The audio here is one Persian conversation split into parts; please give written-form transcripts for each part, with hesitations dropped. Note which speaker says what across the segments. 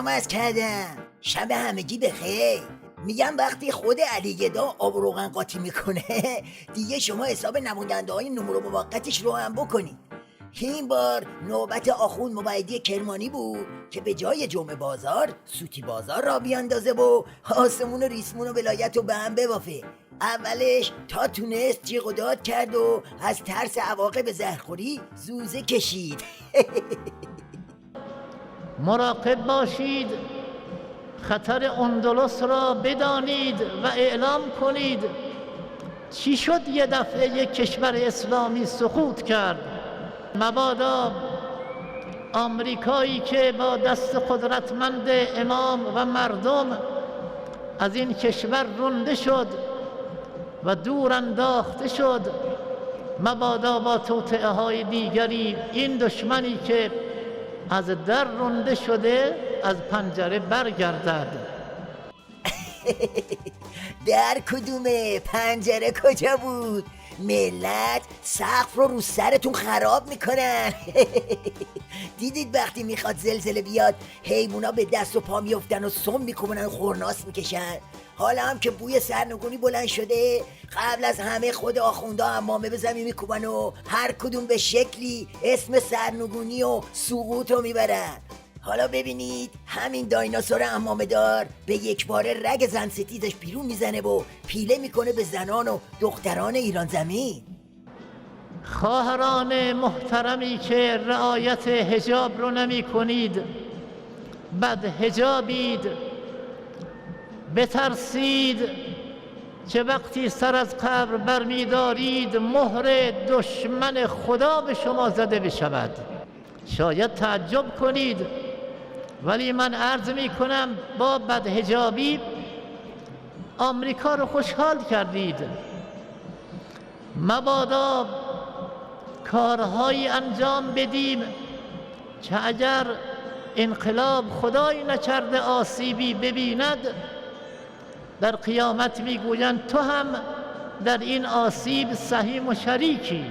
Speaker 1: سلام عرض کردم. شب همگی بخیر. میگم وقتی خود علی گدا آب و روغن قاطی میکنه دیگه شما حساب نماینده های نمره موقتش رو هم بکنید. این بار نوبت آخوند مبیدی کرمانی بود که به جای جمعه بازار سوتی بازار را بیاندازه و آسمون و ریسمون و ولایت رو به هم ببافه. اولش تا تونست جیغ و داد کرد و از ترس عواقب زهرخوری زوزه کشید.
Speaker 2: مراقب باشید، خطر اندلس را بدانید و اعلام کنید. چی شد یه دفعه یک کشور اسلامی سقوط کرد؟ مبادا آمریکایی که با دست قدرتمند امام و مردم از این کشور رونده شد و دور انداخته شد، مبادا با توطئه های دیگری این دشمنی که از در رونده شده از پنجره برگردد.
Speaker 1: در کدومه؟ پنجره کجا بود؟ ملت سقف رو سرتون خراب میکنن. دیدید وقتی میخواد زلزله بیاد حیوونا به دست و پا میفتن و سم میکنن و خورناس میکشن؟ حالا هم که بوی سرنگونی بلند شده قبل از همه خود آخوندا عمامه به زمین میکوبن و هر کدوم به شکلی اسم سرنگونی و سقوط رو میبرن. حالا ببینید همین دایناسور عمامه دار به یک باره رگ زن ستیزش بیرون میزنه و پیله میکنه به زنان و دختران ایران زمین.
Speaker 2: خواهران محترمی که رعایت حجاب رو نمی کنید، بد حجابید، بترسید که وقتی سر از قبر برمیدارید مهر دشمن خدا به شما زده بشود. شاید تعجب کنید ولی من عرض می کنم با بدحجابی آمریکا رو خوشحال کردید. مبادا کارهایی انجام بدیم که اگر انقلاب خدای نکرده آسیبی ببیند در قیامت میگویند تو هم در این آسیب سهیم و شریکی.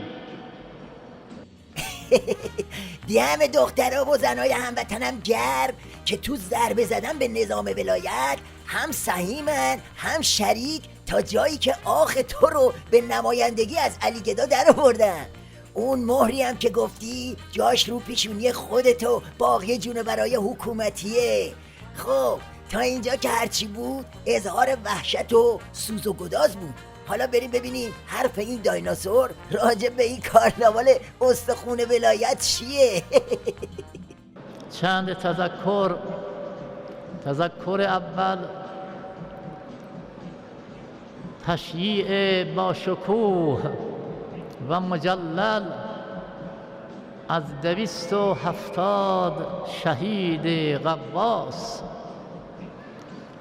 Speaker 1: دم دخترها و زنای هموطنم گرم که تو ضربه زدن به نظام ولایت هم سهیمن هم شریک، تا جایی که آخ تو رو به نمایندگی از علی گدا در آوردن. اون مهری هم که گفتی جاش رو پیشونی خودتو باقی جون برای حکومتیه. خب تا اینجا که هرچی بود اظهار وحشت و سوز و گداز بود. حالا بریم ببینیم حرف این دایناسور راجع به این کارناوال استخون ولایت چیه.
Speaker 2: چند تذکر اول، تشییع با شکوه و مجلل از 270 شهید غواص.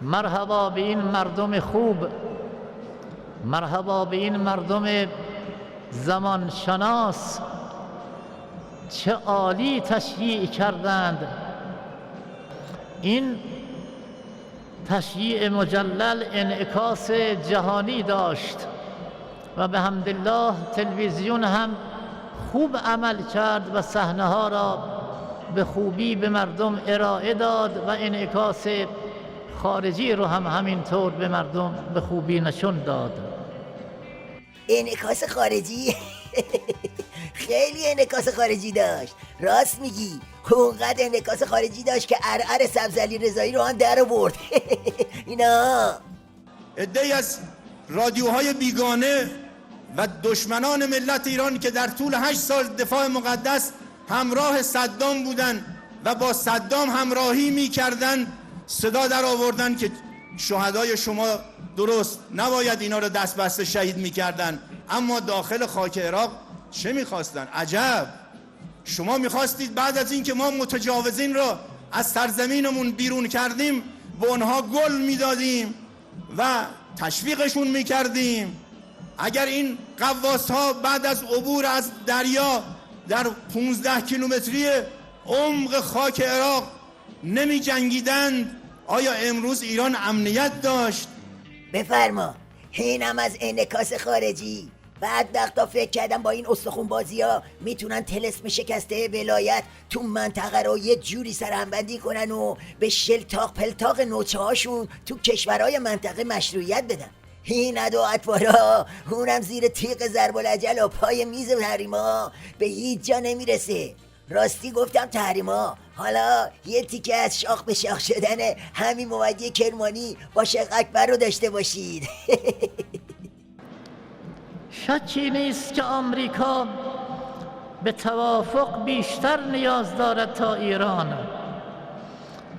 Speaker 2: مرحبا به این مردم خوب، مرحبا به این مردم زمان شناس، چه عالی تشییع کردند. این تشییع مجلل انعکاس جهانی داشت و به حمدالله تلویزیون هم خوب عمل کرد و صحنه ها را به خوبی به مردم ارائه داد و انعکاس خارجی رو هم همینطور به مردم به خوبی نشون داد.
Speaker 1: انعکاس خارجی؟ خیلی انعکاس خارجی داشت، راست میگی. اونقدر انعکاس خارجی داشت که ارعر سبزعلی رضایی رو هم در آورد. اینا
Speaker 3: عده‌ای از رادیوهای بیگانه و دشمنان ملت ایران که در طول 8 سال دفاع مقدس همراه صدام بودن و با صدام همراهی میکردن صدا در آوردن که شهدای شما درست نباید اینا رو دست بسته شهید میکردن، اما داخل خاک عراق چه میخواستن؟ عجب، شما میخواستید بعد از این که ما متجاوزین را از سرزمینمون بیرون کردیم به اونها گل میدادیم و تشویقشون میکردیم. اگر این غواص ها بعد از عبور از دریا در 15 کیلومتری عمق خاک عراق نمی جنگیدند، آیا امروز ایران امنیت داشت؟
Speaker 1: بفرما. اینم از انعکاس خارجی. بدبختا فکر کردم با این استخون بازی ها میتونن طلسم شکسته ولایت تو منطقه رو یه جوری سرهمبندی کنن و به شلتاق پلتاق نوچه هاشون تو کشورهای منطقه مشروعیت بدن. این ادو اطوارا اونم زیر تیغ ضرب الاجل و پای میز تحریما به هیچ جا نمیرسه. راستی گفتم تحریما، حالا یه تیکه از شاخ به شاخ شدن همین مومدی کرمانی با شیخ اکبر رو داشته باشید.
Speaker 2: شکی نیست که آمریکا به توافق بیشتر نیاز دارد تا ایران،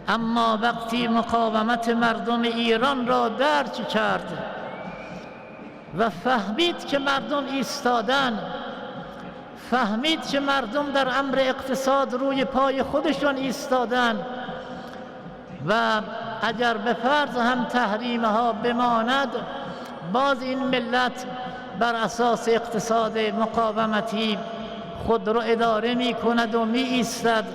Speaker 2: اما وقتی مقاومت مردم ایران را درک کرد و فهمید که مردم ایستادن، فهمید که مردم در امر اقتصاد روی پای خودشون ایستادن و اگر به فرض هم تحریم ها بماند باز این ملت بر اساس اقتصاد مقاومتی خود رو اداره می کند و می ایستد.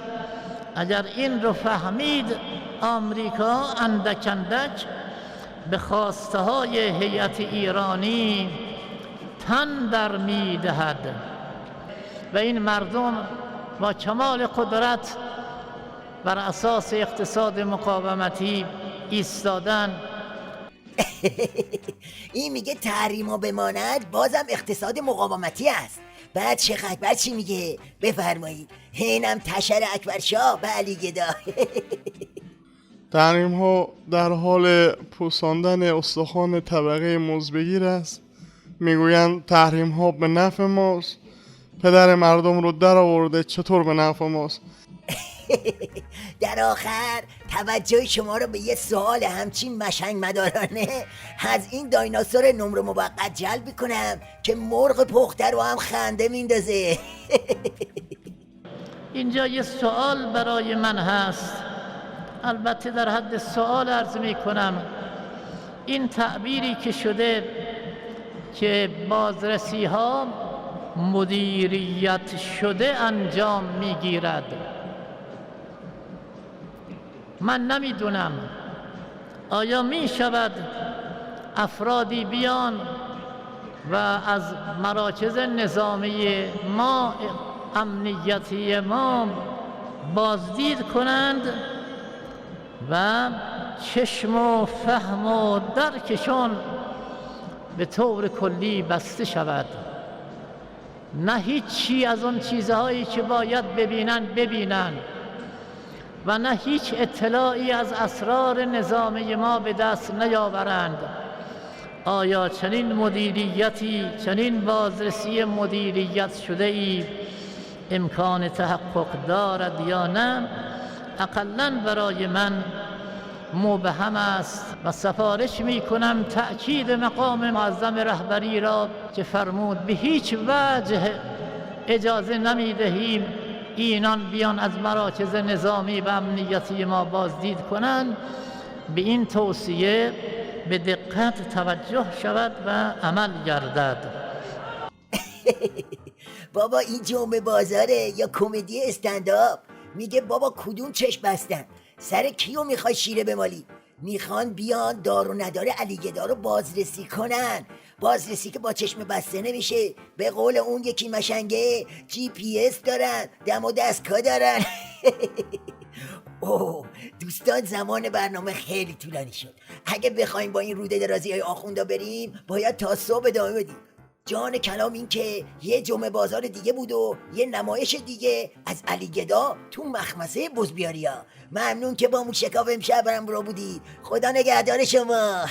Speaker 2: اگر این رو فهمید، آمریکا اندک اندک به خواسته های هیئت ایرانی تن در می دهد و این مردم با کمال قدرت بر اساس اقتصاد مقاومتی ایستادن.
Speaker 1: این میگه تحریما بماند بازم اقتصاد مقاومتی است. بعد شیخ اکبر چی میگه؟ بفرمایید. اینم تشر اکبر شاه به علی گدا.
Speaker 4: تحریم ها در حال پوساندن استخوان طبقه مزبگیر است. میگویند تحریم ها به نفع ماست. پدر مردم رو در آورده، چطور به نفع ماست؟
Speaker 1: در آخر توجه شما رو به یه سوال همچین مشنگ مدارانه از این دایناسور نمره موقت جلب کنم که مرغ پخته رو هم خنده میندازه.
Speaker 2: اینجا یه سوال برای من هست، البته در حد سوال عرض می کنم. این تعبیری که شده که بازرسی ها مدیریت شده انجام میگیرد، من نمیدونم آیا می شود افرادی بیان و از مراکز نظامی ما، امنیتی ما بازدید کنند و چشم و فهم و درکشون به طور کلی بسته شود، نه هیچی از اون چیزهایی که باید ببینن و نه هیچ اطلاعی از اسرار نظامی ما به دست نیاورند. آیا چنین مدیریتی، چنین بازرسی مدیریت شده ای امکان تحقق دارد یا نه؟ اقلاً برای من مبهم است و سفارش می کنم تأکید مقام معظم رهبری را که فرمود به هیچ وجه اجازه نمی دهیم اینان بیان از مراکز نظامی و امنیتی ما بازدید کنند. به این توصیه به دقت توجه شود و عمل گردد.
Speaker 1: بابا این جمعه بازاره یا کمدی استنداپ؟ میگه بابا کدوم چشم بستن؟ سر کیو میخوای شیره بمالی؟ میخوان بیان دار و ندار علی گدا رو بازرسی کنن، بازرسی که با چشم بسته نمیشه. به قول اون یکی مشنگه GPS دارن، دم و دستگاه دارن. اوه دوستان، زمان برنامه خیلی طولانی شد. اگه بخوایم با این روده درازی های آخوندا بریم باید تا صبح ادامه بدیم. جان کلام این که یه جمعه بازار دیگه بود و یه نمایش دیگه از علی گدا تو مخمسه بزبیاریا. ممنون که با موشکاف امشب برام برو بودی. خدا نگهدار شما.